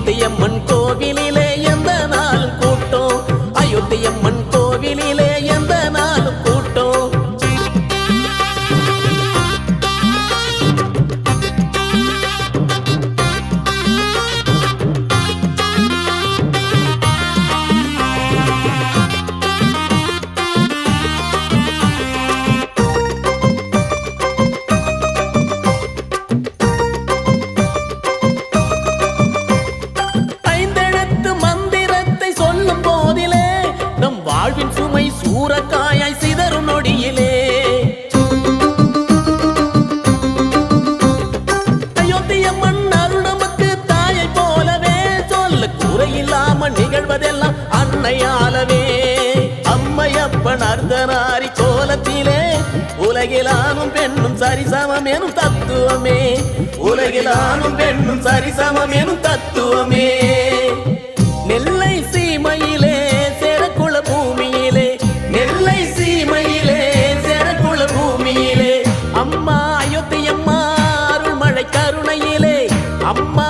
அயோத்தியம்மன் கோவிலிலே எந்த நாளும் கூட்டம், அயோத்தியம்மன் கோவிலிலே எந்த நாளும் கூட்டம். வாழ்வின் சுமை சூறக்காயாய் சிதறும் நொடியிலே அயோத்தியம்மன் அருள் நமக்கு தாயை போலவே, சொல்ல குறையில்லாம நிகழ்வதெல்லாம் அன்னையாலவே. அம்மையப்பன் அர்த்தநாரி கோலத்திலே உலகிலானும் பெண்ணும் சரிசமம் எனும் தத்துவமே, உலகிலானும் பெண்ணும் சரிசமம் எனும் தத்துவமே. நெல்லை சீமையிலே பூமியிலே, நெல்லை சீமையிலே சேரக்குள பூமியிலே, அம்மா அயோத்தியம்மா அருள்மழை கருணையிலே, அம்மா